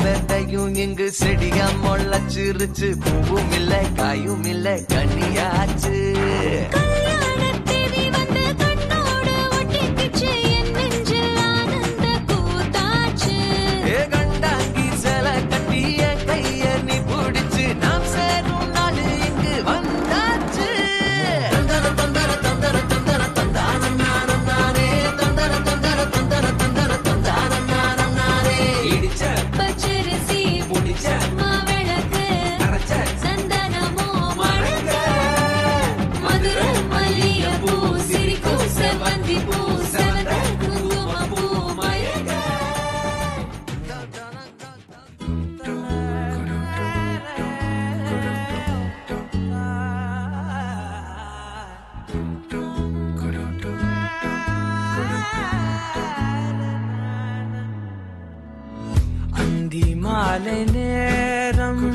விதையும் இங்கு செடியா முளைச்சிருச்சு. பூவும் இல்ல காயும் இல்ல கனியாச்சு. கண்டாங்கி சில கட்டிய கைய நீ பிடிச்சு நாம் சேரும் நாள் இங்கு வந்தாச்சு. தந்தர தந்தர தந்தர தந்தர தந்தானே தந்தர தந்தர தந்தர தந்தர தந்தானே இடிச்ச பச்சரிசி புடிச்ச மாவிளக்கு அரைச்ச சந்தனமோ மணக்க மதுர மல்லிகைப்பூ சிரிக்கும் செவ்வந்தி பூ செவந்த குங்குமப்பூ மயக்க. அந்தி மாலை நேரம்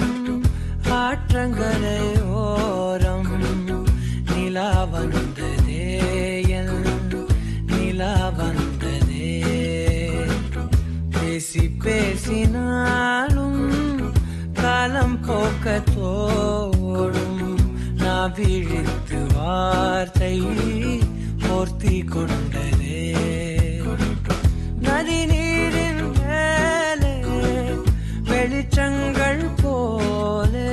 ஆற்றங்கரையோரம் நிலா வந்ததே நிலா வந்ததே. பேசி பேசினாலும் காலம் போக்க தோடும். நான் விழித்து வார்த்தை போர்த்தி கொண்டதே. நதி நீரின் மேலே வெளிச்சங்கள் போலே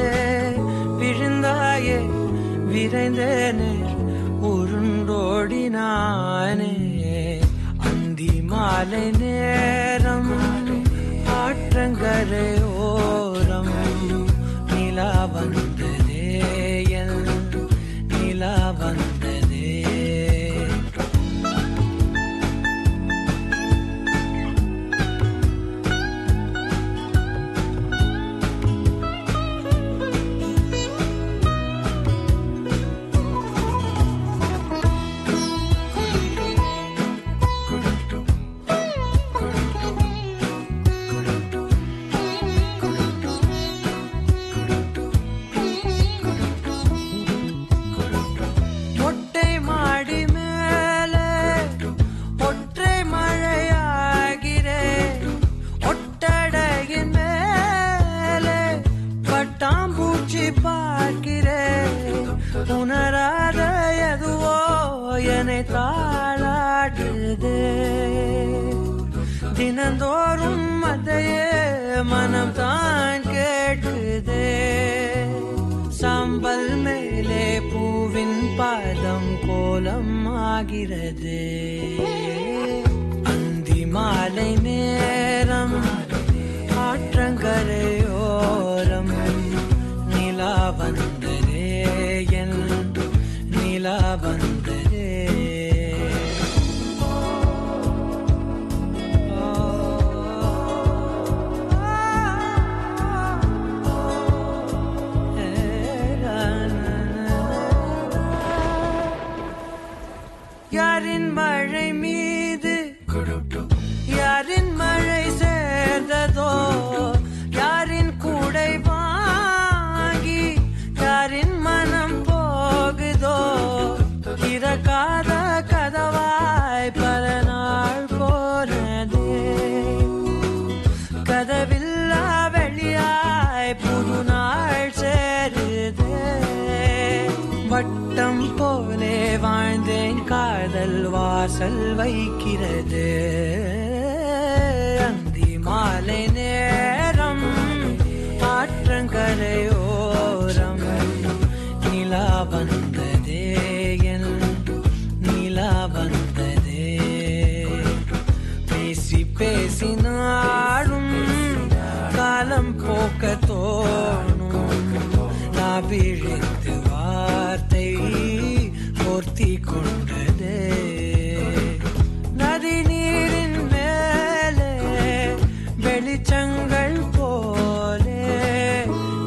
விழுந்தாயே விரைந்தேனே உருண்டோடினானே. அந்தி மாலை நேரம் ஆற்றங்கரையோரம் நிலா வந்ததே நிலா வந்ததே. உணராத எதுவோ என்னை தாளாடுதே. தினந்தோறும் அதையே மனம் தான் கேட்குதே. சாம்பல் மேலே பூவின் பாதம் கோலம் ஆகிறது. அந்தி மாலை நேரம் ஆற்றங்கரையோரம் நிலா வந்ததே நிலா வந்ததே. யாரின் மழை மீது யாரின் மழை சேர்ந்ததோ. யாரின் கூடை வாங்கி யாரின் மனம் போகுதோ. திறக்காத கதவாய் பல நாள் போனதே. கதவில்லா வெளியாய் புது நாள் சேருதே. வட்டம் போலே வாழ்ந்தேன் காதல் வாசல் வைக்கிறது. அந்தி மாலை நேரம் ஆற்றங்கரையோரம் நிலா வந்ததே நிலா வந்ததே. பேசி பேசினாலும் காலம் போக்க தோணும். நான் விழித்து வார்த்தை போர்த்தி கொண்டதே. நதி நீரின் மேலே வெளிச்சங்கள் போலே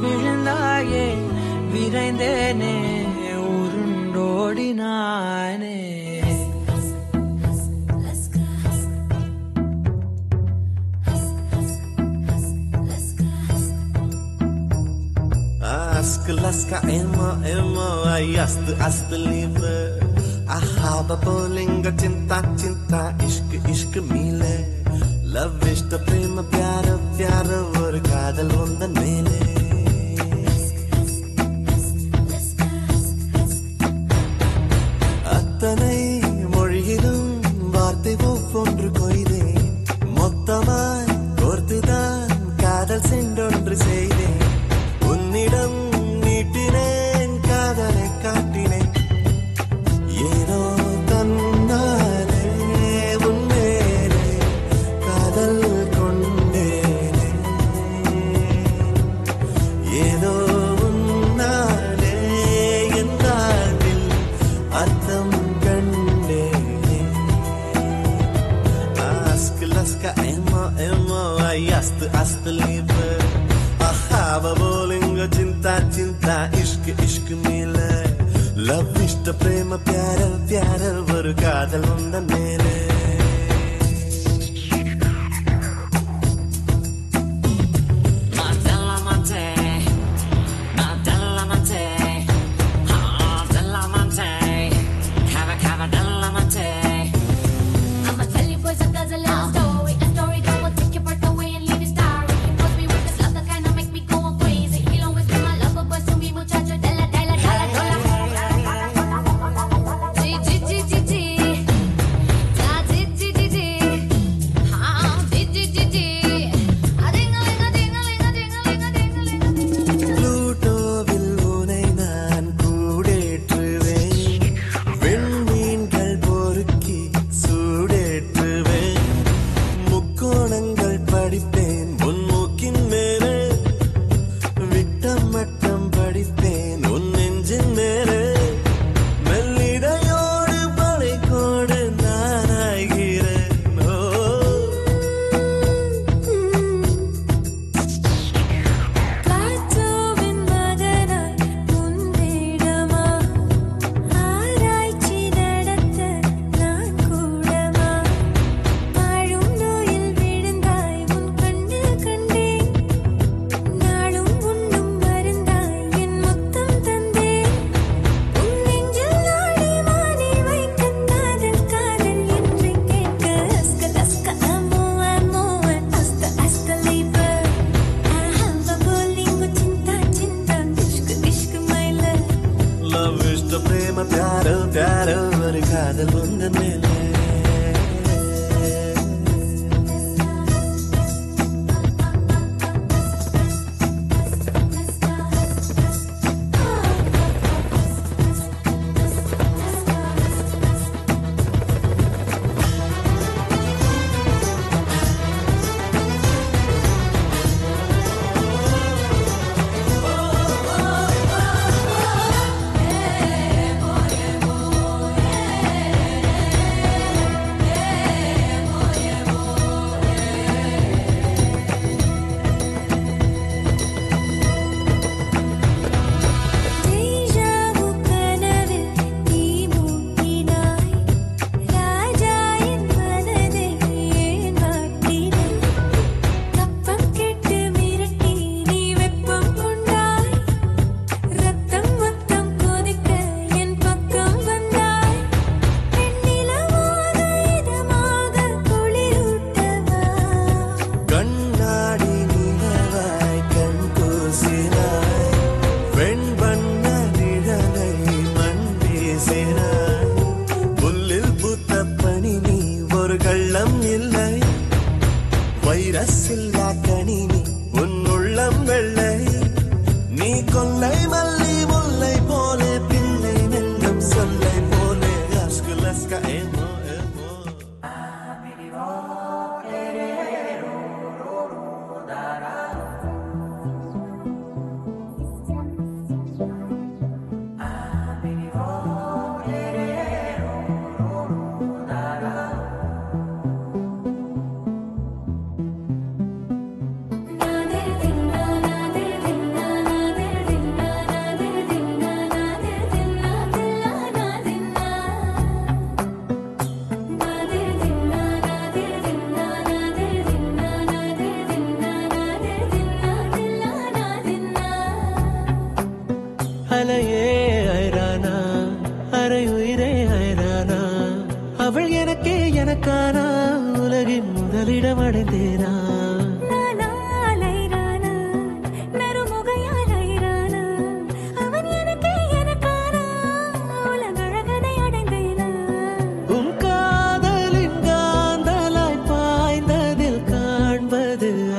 விழுந்தாயே விரைந்தேனே உருண்டோடினானே. Laska Emma Emma Ast Ast Liebe Ahaba Bolinga Cinta Cinta Ishq Ishq Mile love இஷ்ட பிரேம பியார பியார ஒரு காதல் உந்தன் மேலே அத்தனை மொழியிலும் வார்த்தை ஒவ்வொன்று கொய்தேன் மொத்தமாய் கோர்த்துதான் காதல் சென்றொன்று செய்தேன் உன்னிடம் நீட்டினேன் காதலை காட்டினேன் ஏனோ தன்னாலே உன்மேலே காதல் கொண்டேனே ஏதோ உன்னாலே என் வாழ்வில் அர்த்தம் கண்டேனே Ask laska Emma Emma Ast ast liebe Ahava bolingo cinta cinta ishq ishq mile Love ishta prema pyara pyara ஒரு காதல் உந்தன் மேலே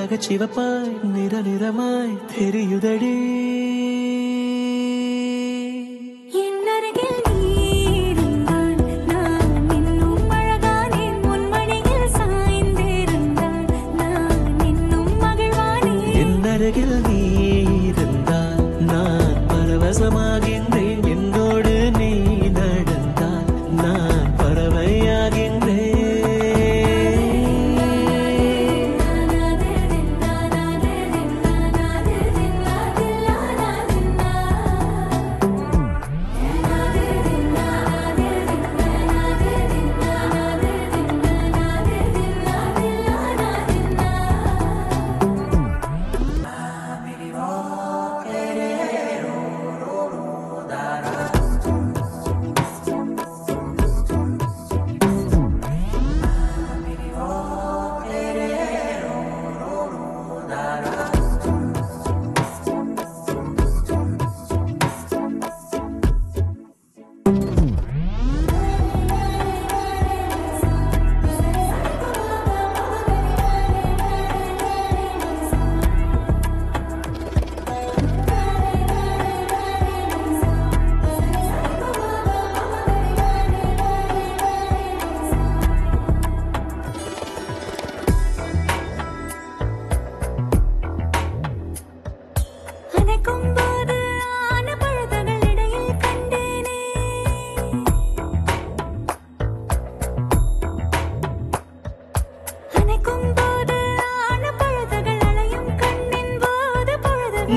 அழக சிவப்பாய் நிற நிறமாய் தெரியுதடி அருகில் நீ இருந்தால் நான் பரவசமாகின்றேன் என்னோடு நீ நடந்தால் நான் பறவையாகின்றேன்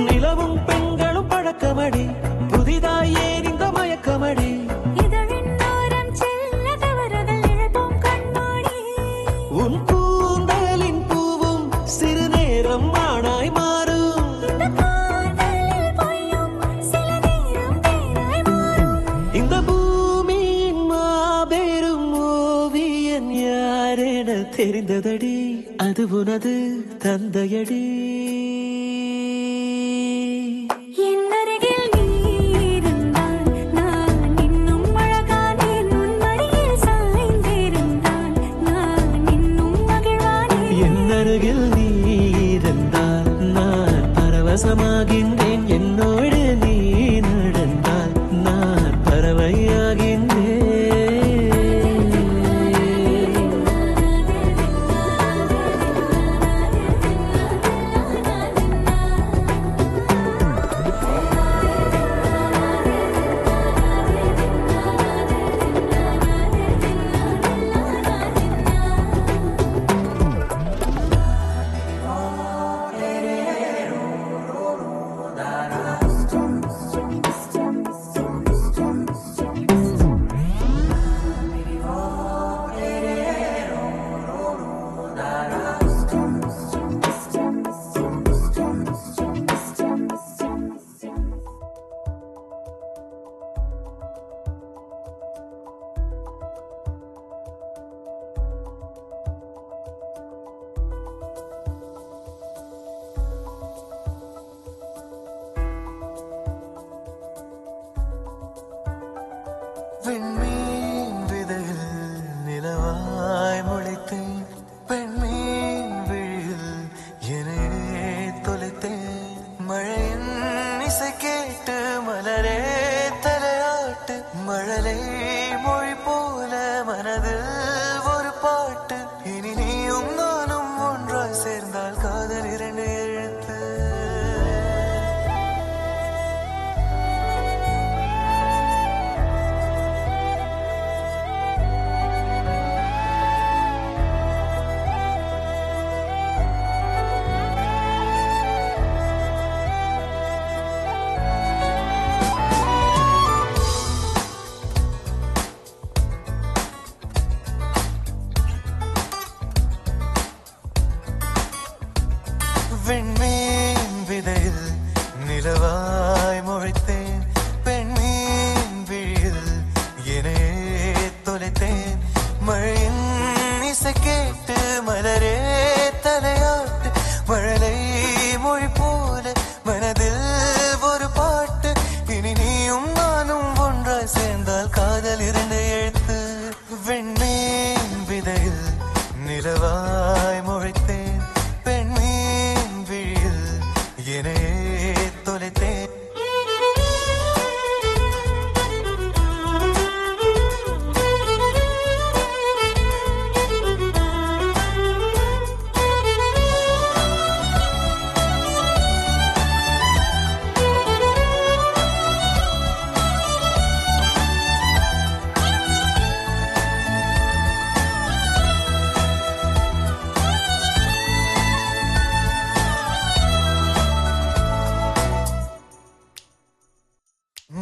நிலவும் பெண்களும் பழக்கமடி புதிதாய் ஏன் இந்த மயக்கமடி உன் கூந்தலின் பூவும் சிறு நேரம் மானாய் மாறும் இந்த பூமியின் மாபெரும் ஓவியன் யாரென தெரிந்ததடி அது உனது தந்தையடி அருகில் நீ இருந்தால் நான் பரவசமாகின்றேன் என்னோடு நீ நடந்தால் நான் பறவையாகின்றேன் விண்மீன் விதையில் நிலவாய் முளைத்தேன் பெண்மீன் விழியில் என்னையே தொலைத்தேன் மழையின் இசை கேட்டு மலரே தலையாட்டு மழலை மொழி போல மனதில் ஒரு பாட்டு இனி நீயும் நானும் ஒன்றாய் சேர்ந்தால் காதல் இரண்டு எழுத்து விண்மீன் விதையில் நிலவாய் முளைத்தேன் பெண்மீன் விழியில் என்னையே தொலைத்தேன் மழையின் இசை கேட்டு மலரே தலையாட்டு மழலை மொழி போல மனதில் ஒரு பாட்டு இனி நீயும் நானும் ஒன்றாய் சேர்ந்தால் காதல் இரண்டு எழுத்து விண்மீன் விதையில் நிலவாய் முளைத்தேன் பெண்மீன்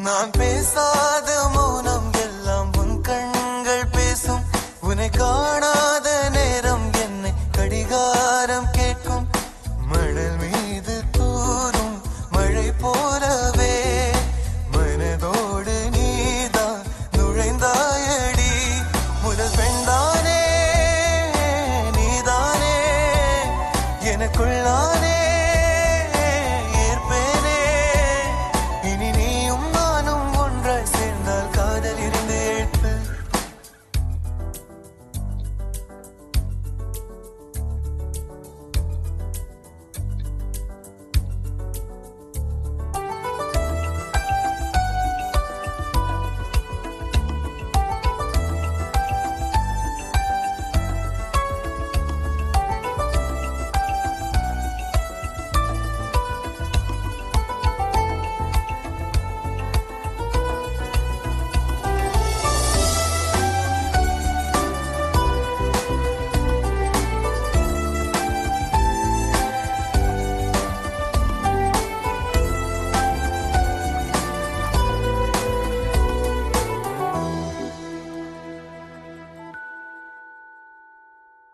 நான் பேசாத மௌனம் எல்லாம் உன் கண்கள் பேசும். உன்னை காணாத நேரம் என்னை கடிகாரம் கேட்கும். மணல் மீது தூரும் மழை போலவே மனதோடு நீதான் நுழைந்தாயடி. முதல் பெண்தானே நீதானே எனக்குள்ளானே ஏற்பேனே. இனி நீயும் நானும் ஒன்றாய் சேர்ந்தால் காதல் இருந்து எழுத்து.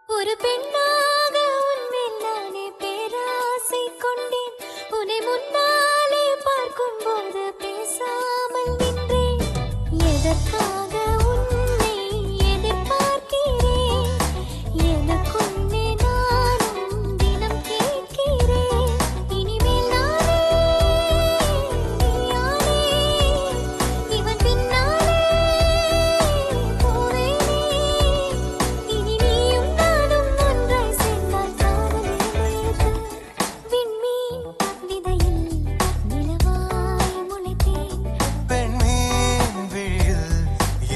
ஒரு பெண்ணாக உன்மேல் நானே பேராசை கொண்டேன். உன்னை முன்னாலே பார்க்கும்போது பேசாமல் நின்றேன். எதற்காக உன்னை எதிர்பார்க்கிறேன்? எனக்குள்ளே நானும் தினம் கேட்கிறேன். இனிமேல் நானே நீயானே இவன் பின்னாலே போவேனே. இனி நீயும் நானும் ஒன்றாய் சேர்ந்தால் காதல் எழுத்து. விண்மீன் விதையில் நிலவாய் முளைத்தேன். பெண்மீன் விழியில்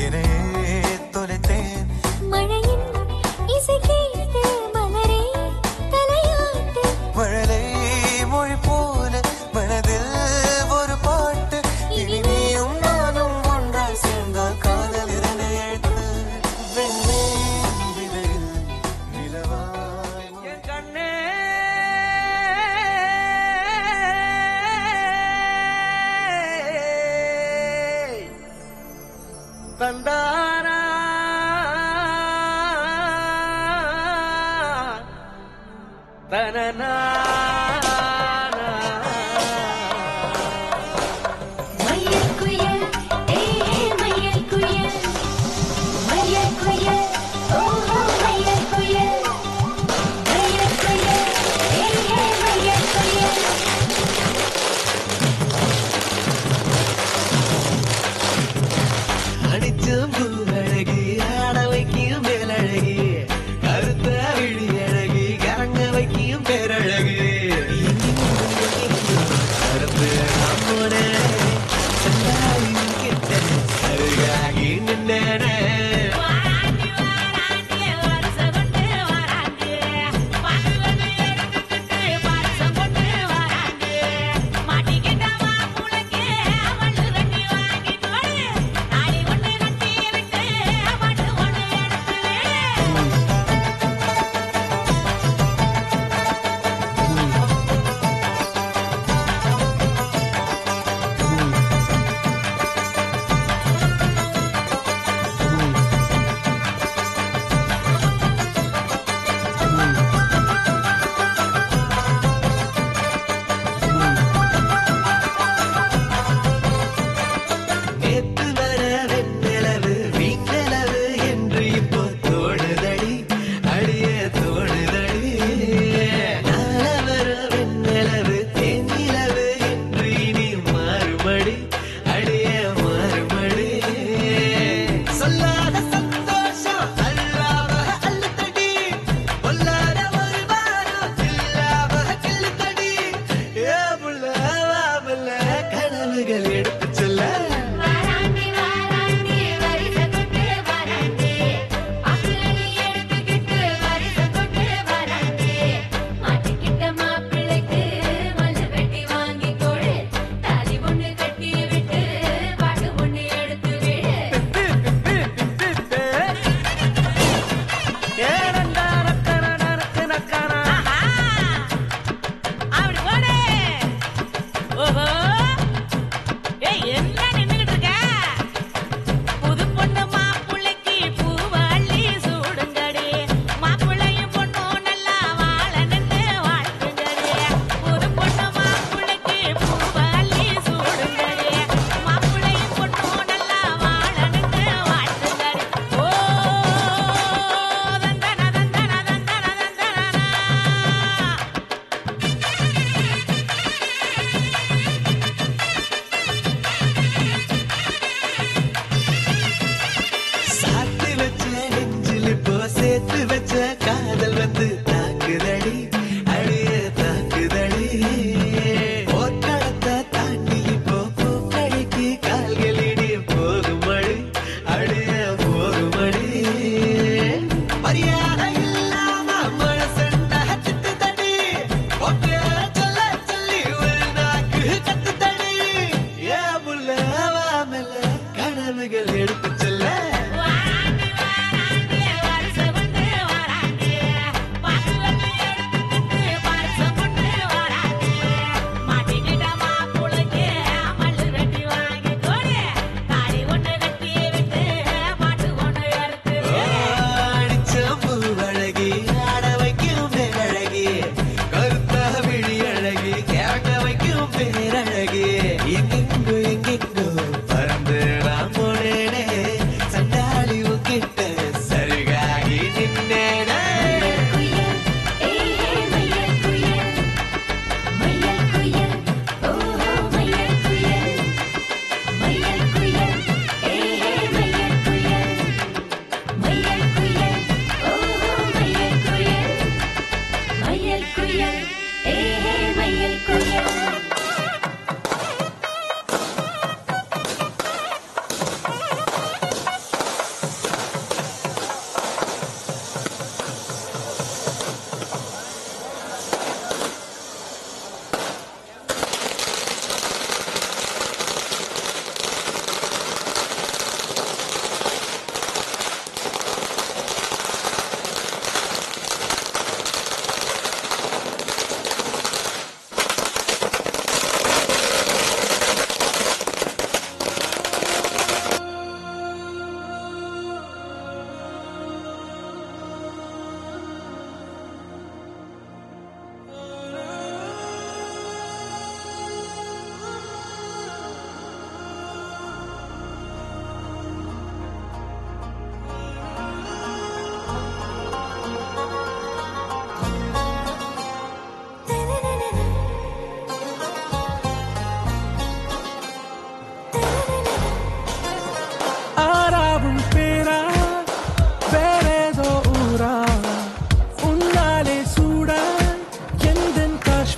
என்னையே தொலைத்தேன். மழையின் இசை கேட்டு மலரே தலையாட்டு. மழலை மொழி போல மனதில் ஒரு பாட்டு. இனி நீயும் நானும் ஒன்றாய் சேர்ந்தால் காதல் இருந்து எழுத்து. வெண்மீன் விதையில் நிலவாய் என் கண்ணே தந்தானா தனனா மயில் குயில் மயில் குயில் மயில் குயில் ஓஹோ மயில் குயில் மயில் குயில் மயில் குயில். அடிச்சும் பூவழகி ஆட வைக்கும் மேலழகி கருத்த விழி அழகி கரங்க வைக்கும் பேரழகு.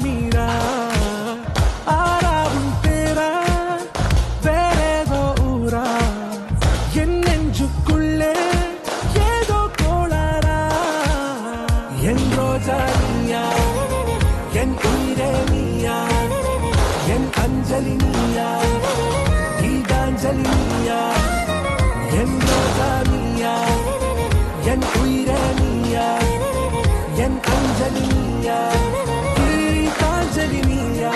காஷ்மீரா ஆறாவும் பேரா வேறேதோ ஊரா என் நெஞ்சுக்குள்ளே ஏதோ கோளாரா என் ரோஜா நீயா என் உயிரே நீயா என் அஞ்சலி நீயா கீதாஞ்சலி நீயா என் ரோஜா நீயா என் உயிரே நீயா என் அஞ்சலி நீயா கீதாஞ்சலி நீயா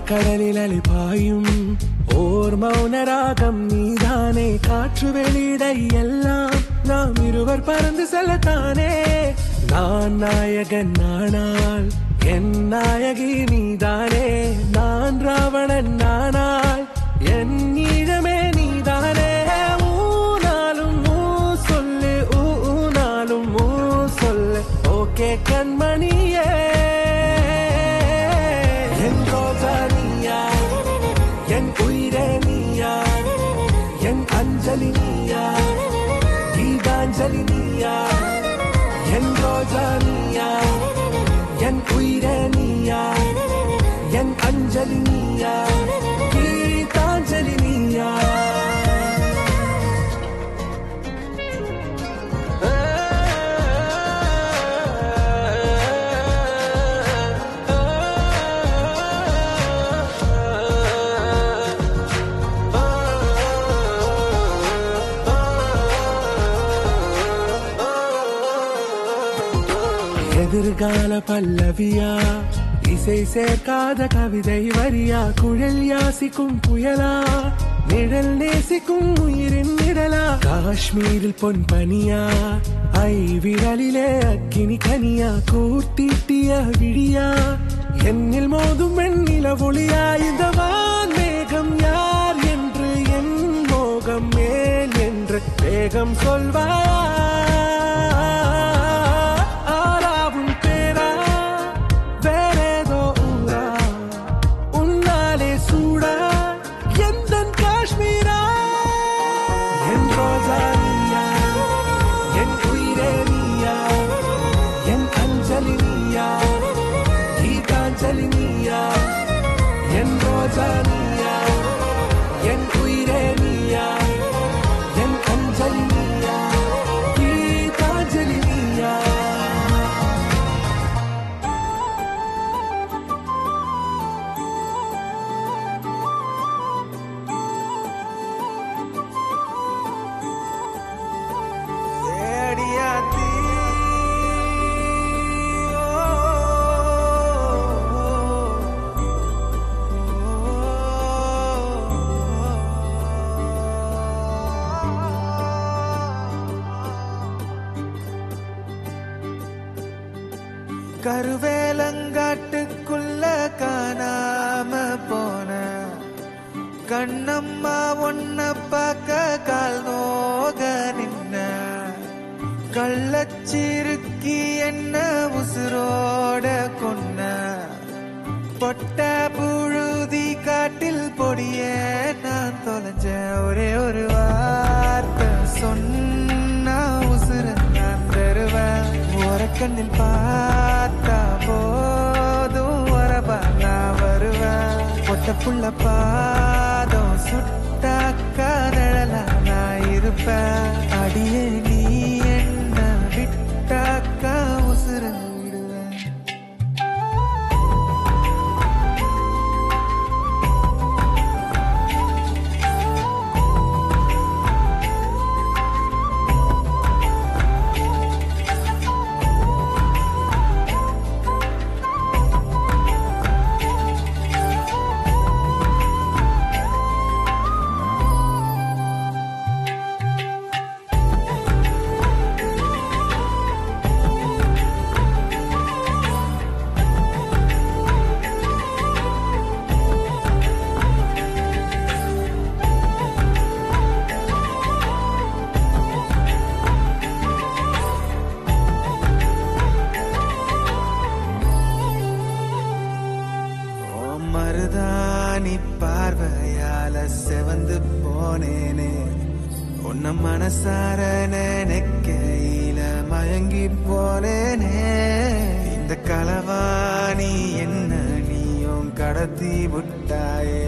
கடலில் அலைபாயும் ஓர் மௌன ராகம் நீதானே காற்று வெளியிட எல்லாம் நாம் இருவர் பறந்து செல்லத்தானே நான் நாயகன் நானால் என் நாயகி நீதானே நான் ராவணன் நானால் என் ஈழமே நீதானே ஊனாலும் ஊ சொல்லு ஊனாலும் ஊ சொல்லு ஓகே கண்மணியே என் ரோஜா நீயா என் உயிரே நீயா என் அஞ்சலி நீயா கீதாஞ்சலி நீயா என் ரோஜா நீயா என் உயிரே நீயா என் அஞ்சலி நீயா கீதாஞ்சலி நீயா எதிர்கால பல்லவியா இசை சேர்க்காத கவிதை வரியா குழல் யாசிக்கும் புயலா நிழல் நேசிக்கும் உயிரின் நிழலா காஷ்மீரில் பொன் பனியா ஐ விரலிலே அக்கினி கனியா கூட்டிட்டிய விழியா என்னில் மோதும் வெண்ணில ஒளியா இந்த வான்மேகம் யார் என்று என் மோகம் மேல் என்று வேகம் சொல்வாயா என் ரோஜா நீயா என் உயிரே நீயா என் அஞ்சலி நீயா கீதாஞ்சலி நீயா கருவேலங்காட்டுக்குள்ள காணாம போன கண்ணம்மா ஒன்ன பார்க்க கால் நோக நின்ன கள்ளச்சிருக்கி என்ன உசுரோட கொன்ன பொட்ட புழுதி காட்டில் பொடிய நான் தொலைஞ்ச ஒரே ஒரு வார்த்தை சொன்ன உசுறு நான் தருவேன் கண்ணில் பார்த்தா போதும் வரவா நான் வருவேன் பொட்ட புள்ள பாதம் சுட்டாக்கா நிழலா நான் இருப்பேன் அடியே நீ என்ன விட்டாக்கா உசுர விடுவேன் இப்பதானி பார்வையால செவந்து போனேனே உன்ன மனசார நினைக்கையில மயங்கி போனேனே இந்த களவாணி என்ன நீயும் கடத்தி விட்டாயே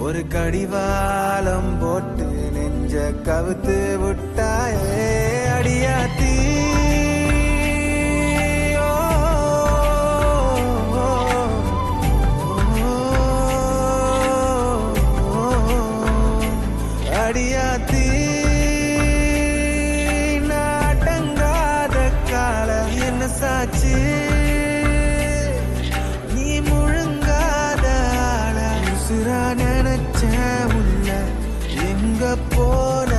ஒரு கடிவாளம் போட்டு நெஞ்ச கவுத்து விட்டாயே அடியாத்தி அடியாத்தி நாட்டங்காத கால என்ன சாச்சு நீ முழுங்காத ஆள உசுரா நினைச்ச உள்ள எங்க போன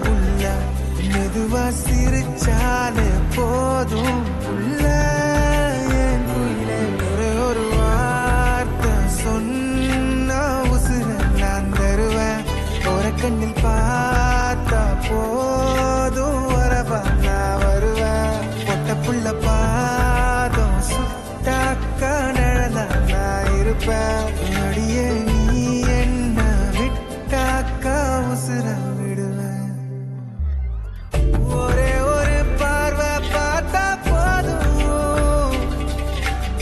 புள்ள மெதுவா சிரிச்சாலே போதும் புள்ள என் குயிலே ஒரு வார்த்தை சொன்ன உசுர நான் தருவேன் ஒரு கண்ணில் பார்த்தா போதும் வரவா நான் வருவேன் பொட்ட புள்ள பாதம் சுட்டாக்கா நிழலா நான் இருப்பேன் அடியே நீ என்ன விட்டாக்கா உசுர விடுவேன் ஒரே ஒரு பார்வை பார்த்தா போதும்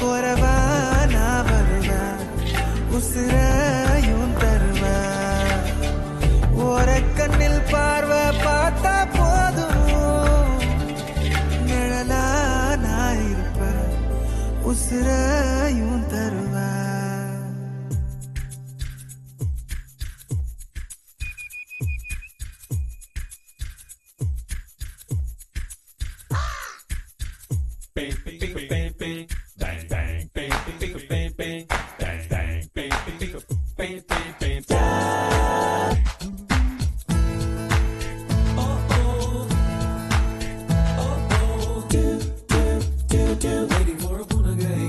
போறவா நான் வருவேன் உசுரையும் தருவேன் ஒரு கண்ணில் பார்வை பார்த்தா போதும் நிழலா நான் இருப்பேன் உசுரையும் தருவேன் Waiting for a punagay.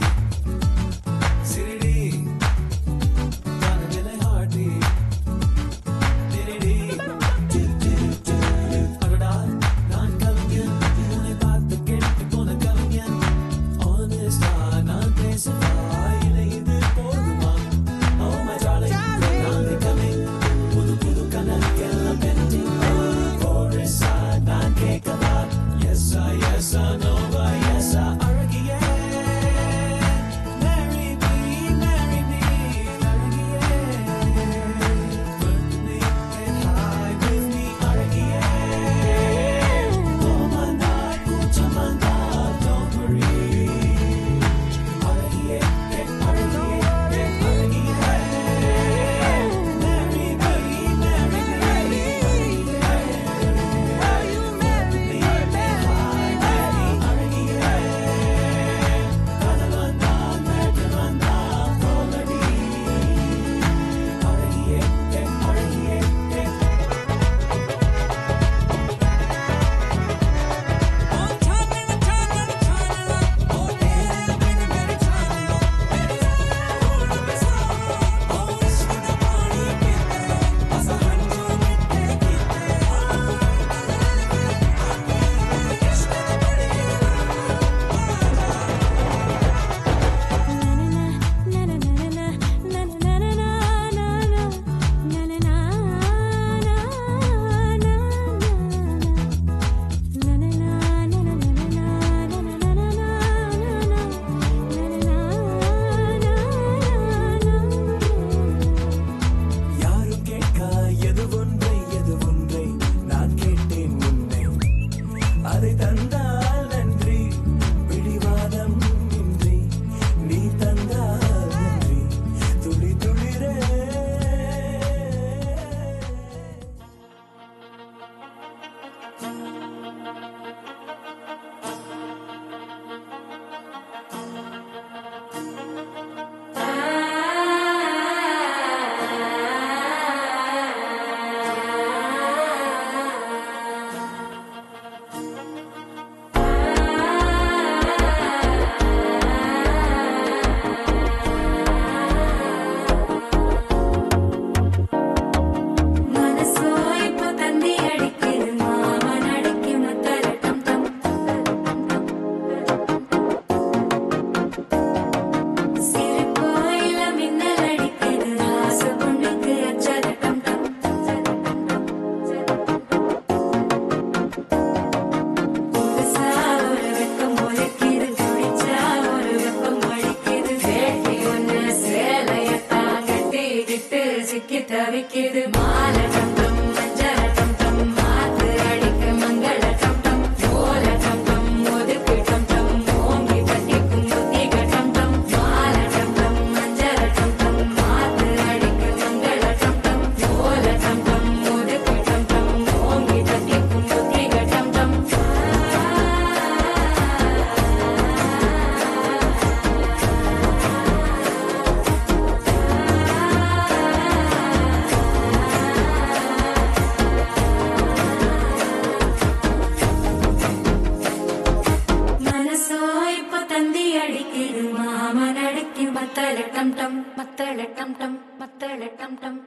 அடிக்குது மாமா நடுக்கி மத்தள டம் டம் மத்தள டம் டம் மத்தள டம் டம்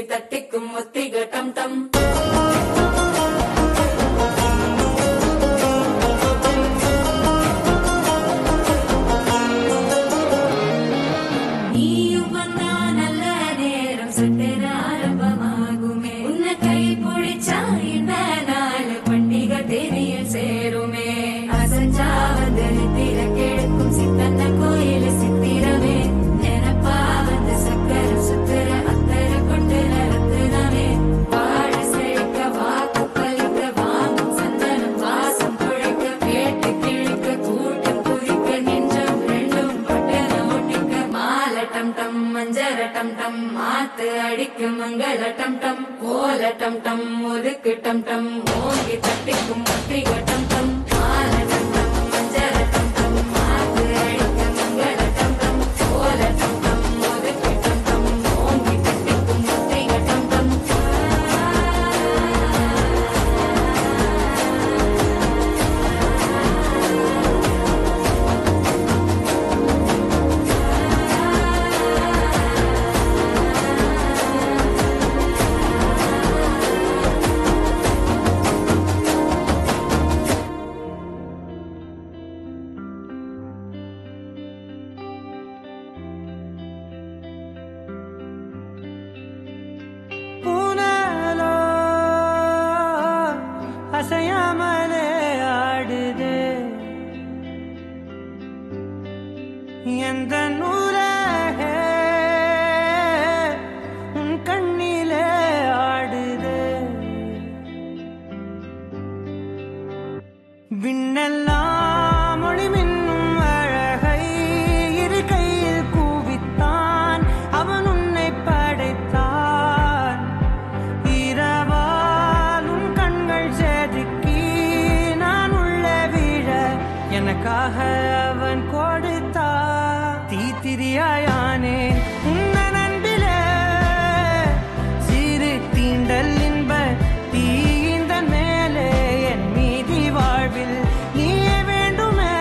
தட்டிக்கும் ஒத்திக டம் டம் நீயும் வந்தா நல்ல நேரம் சட்டென ஆரம்பமாகுமே உன்னை கை பிடிச்சா இந்த நாள் பண்டிகை தேதியில் சேருமே அசஞ்சா வந்து நித்திர கெடுக்கும் சித்தன்ன கோயில சித்திரமே நினப்பா வந்து சக்கர சுத்திர டம் டம் மாத்து அடிக்கும் மங்கள டம் டம் கோல டம் டம் ஒதுக்கு டம் டம் ஓங்கி தட்டிக்கும் ஒத்திக டம் டம் மால டம் டம் மஞ்சள டம் டம் மாத்து அடிக்கும் மங்கள டம் டம் கோல டம் டம் ஒதுக்கு டம் டம் ஓங்கி தட்டிக்கும் ஒத்திக டம் டம் அசையாமலே ஆடுது எந்த நூலகே உன் கண்ணிலே ஆடுது விண்ணெல்லாம் மொழி மின்னும் அழகை இரு கையில் கூவித்தான் அவன் உன்னை படைத்தான் இரவாலும் கண்கள் செதுக்கி நான் உள்ள விழ எனக்காக அவன் கொடுத்தா தீத்திரியாயானே உன்ன நண்பிலே சிறு தீண்டல் இன்ப தீந்த மேலே என் மீதி வாழ்வில் நீயே வேண்டுமே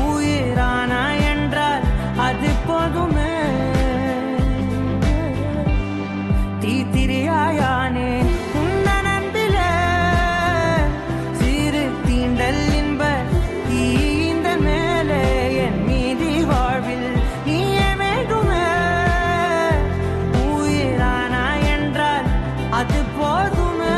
உயிரானா என்றால் அது போதுமே தீத்திரியாயானே உன்ன நண்பிலே சிறு தீண்டல் இன்ப தீந்த மேலே என் மீதி வாழ்வில் நீயே வேண்டுமே உயிரானா என்றால் அது போதுமே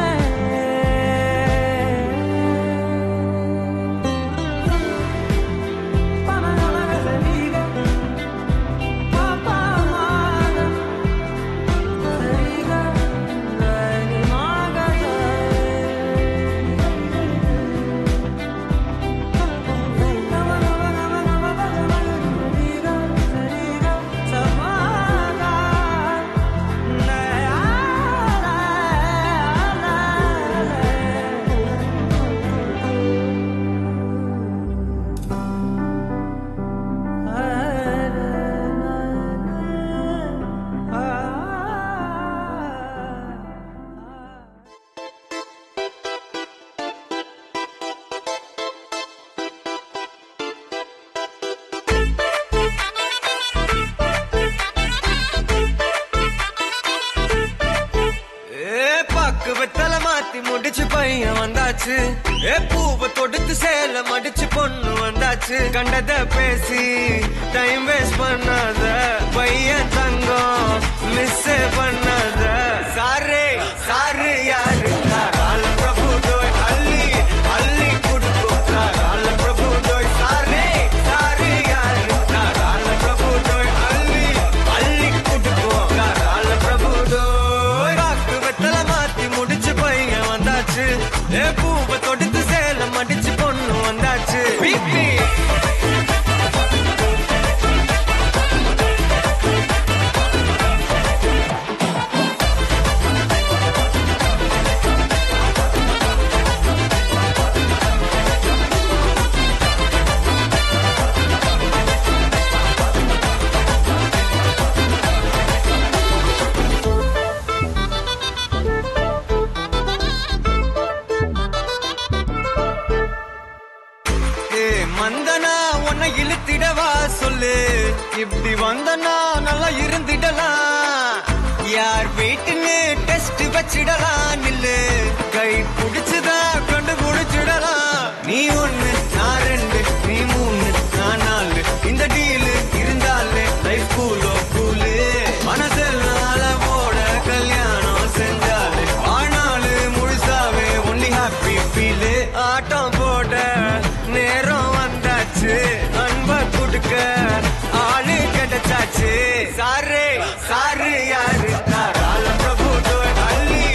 முடிச்சு பையன் வந்தாச்சு பூவை தொடுத்து சேலம் அடிச்சு பொண்ணு வந்தாச்சு கண்டத பேசி டைம் வேஸ்ட் பண்ணாத பையன் தங்கம் மிஸ் பண்ணாத சாரு சாரு யாரு கால பிரபு தோய் அள்ளி அள்ளி குடுக்கும் கால பிரபு தோய் சாரு சாரு யாரு கால பிரபு தோய் அள்ளி அள்ளி குடுக்கும் கால பிரபு தோய் வெத்தல மாத்தி ஏ பூவை தொடுத்து சேலம் அடிச்சு பொண்ணு வந்தாச்சு பிபி மந்தனா உன்னை இழுத்திடவா சொல்லு இப்படி வந்தனா நல்லா இருந்திடலாம் யார் வீட்டுன்னு டெஸ்ட் வச்சிடலாம் நில்லு கை பிடிச்சுதா கொண்டு முடிச்சிடலாம் நீ ஒண்ணு நான் ரெண்டு நீ மூணு நான் நாலு இந்த டீலு இருந்தாலே லைஃப் கூலோ கூலு மனசெல்லாம் போட கல்யாணம் செஞ்சாலே ஆனாலு முழுசாவே ஒன்லி ஹாப்பி ஃபீலு ஆட்டம் போட நேரம் வந்தாச்சு அன்ப குடுக்க ஆளு கிடைச்சாச்சு சாரு சாரு யாரு தாராள பிரபு அள்ளி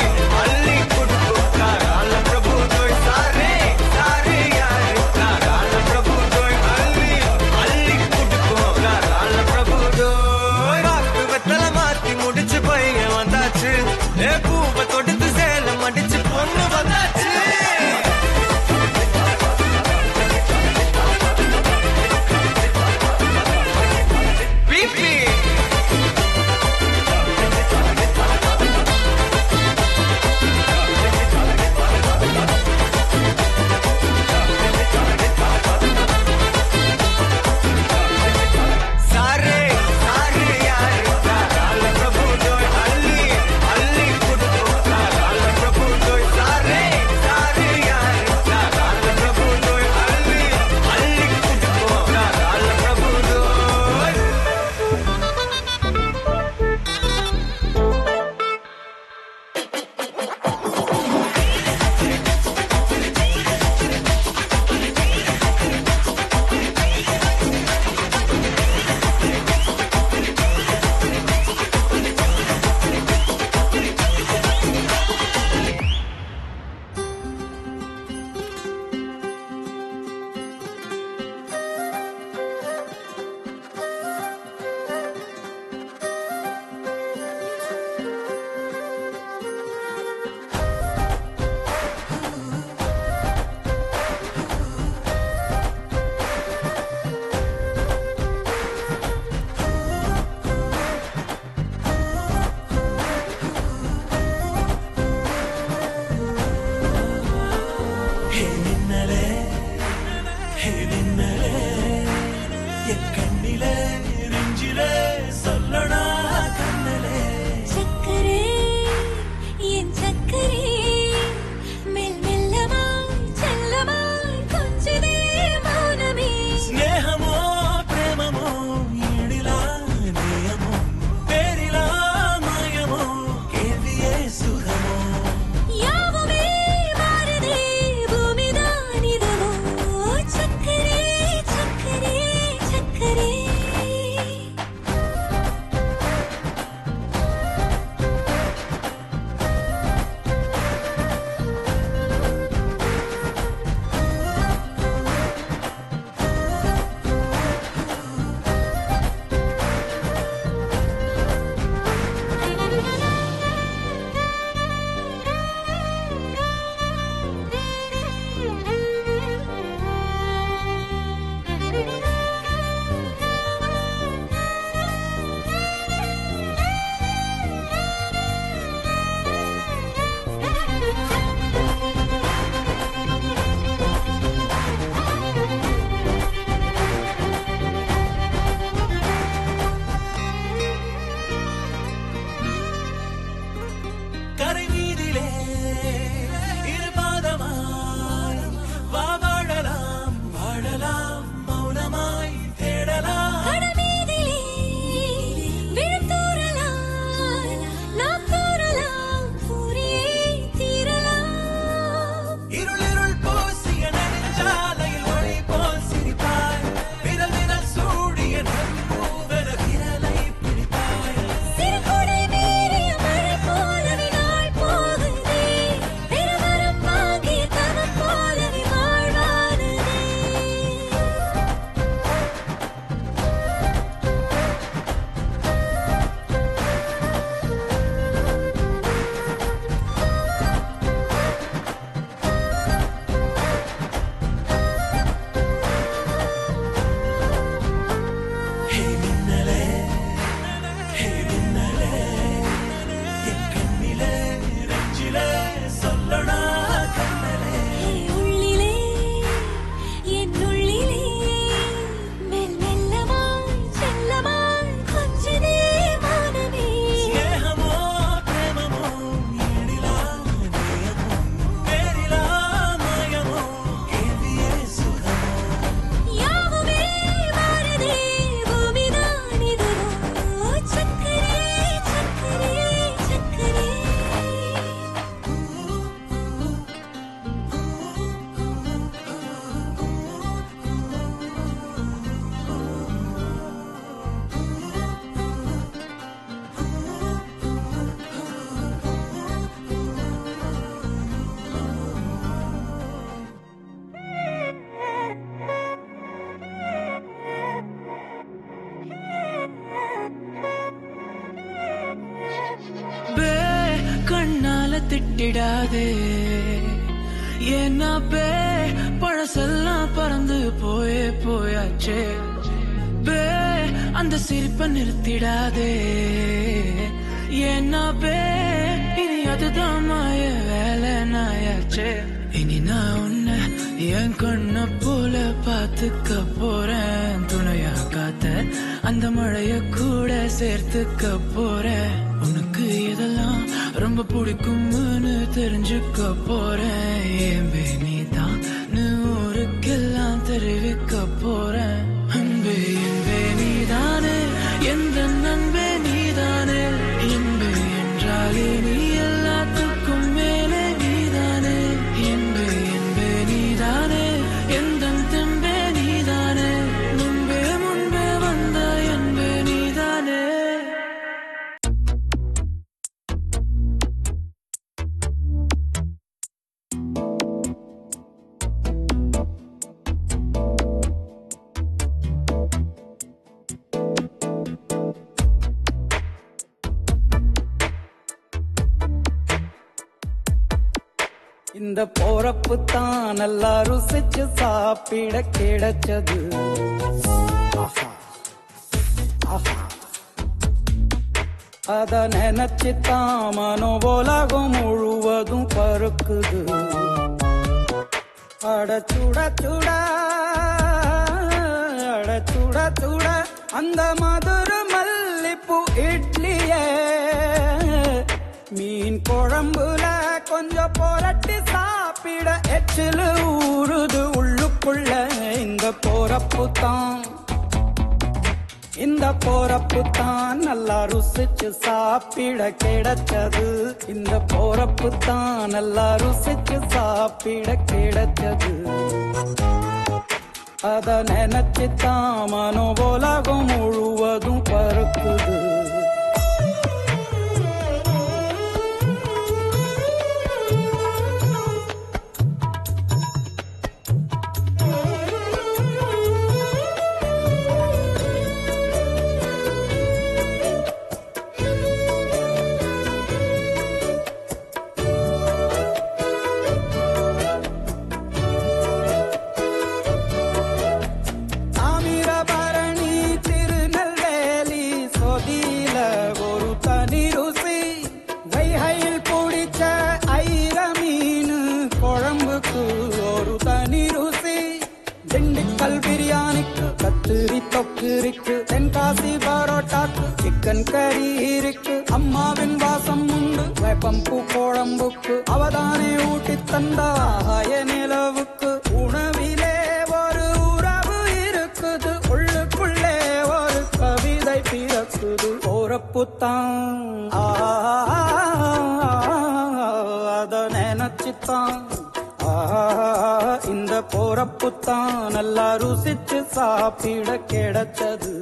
நிறுத்திடாதே ஏன்னா பழசெல்லாம் பறந்து போயாச்சே அந்த சிரிப்பை நிறுத்திடாதே ஏன்னா இனி அதுதான் மாய வேலை நாயாச்சே இனி நான் உன்னை என் கண்ண போல பாத்துக்க போறேன் துணையா காத்த அந்த மழைய கூட சேர்த்துக்க போறேன் உனக்கு இதெல்லாம் ரொம்ப பிடிக்கும்னு தெரிஞ்சுக்க போறேன் ஏன் நீதான் ஊருக்கெல்லாம் தெரிவிக்க போறேன் அன்பே என்பே நீதானே எந்த நண்பே நீதானே என்பே என்றாலே நீ எல்லாத்துக்கும் மேலே நீதானே என்பே என்பே நீதானே எந்த தெம்பே நீதானே முன்பே முன்பே வந்த என்பே நீதானே இந்த போறப்பு தான் நல்லா ருசிச்சு சாப்பிட கிடைச்சது அத நினைச்சுத்தான் மனோ உலகம் முழுவதும் பருக்குது அட சுட சுட அட சுட சுட அந்த மதுரை மல்லிப்பூ இட்லியே மீன் குழம்புல கொஞ்சம் புரட்டி சாப்பிட எச்சிலு ஊறுது உள்ளுக்குள்ள இந்த போறப்பு தான் நல்லா ருசிச்சு சாப்பிட கிடைச்சது இந்த போறப்பு தான் நல்லா ருசிச்சு சாப்பிட கிடைச்சது அத நினைச்சுத்தான் மனோ உலகம் முழுவதும் பருக்குது இருக்கு தென்காசி பரோட்டாக்கு சிக்கன் கறி இருக்கு அம்மாவின் வாசம் உண்டு வேப்பம்பூ குழம்புக்கு அவதானே ஊட்டி தந்தாய நிலவுக்கு உணவிலே ஒரு உறவு இருக்குது உள்ளுக்குள்ளே ஒரு கவிதை பிறக்குது போறப்புத்தான் அத நினைச்சுத்தான் இந்த போறப்புத்தான் நல்லா ருசிச்சு சாப்பிட கிடைச்சது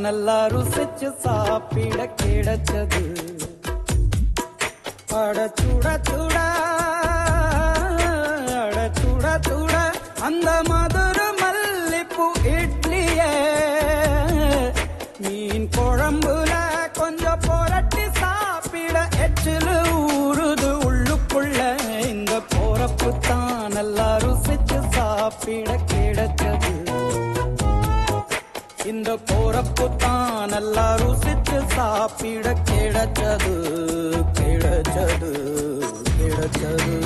நல்லா ருசிச்சு சாப்பிட கிடைச்சது அட சுட சுட அட சுட சுட அந்த மதுரை மல்லிப்பூ இட்லியே மீன் குழம்புல கொஞ்சம் புரட்டி சாப்பிட எச்சிலு ஊறுது உள்ளுக்குள்ள இந்த போறப்பு தான் நல்லா ருசிச்சு சாப்பிட கிடைச்சது இந்த போறப்பு தான் நல்லா ருசிச்சு சாப்பிட கிடைச்சது கிடைச்சது கிடைச்சது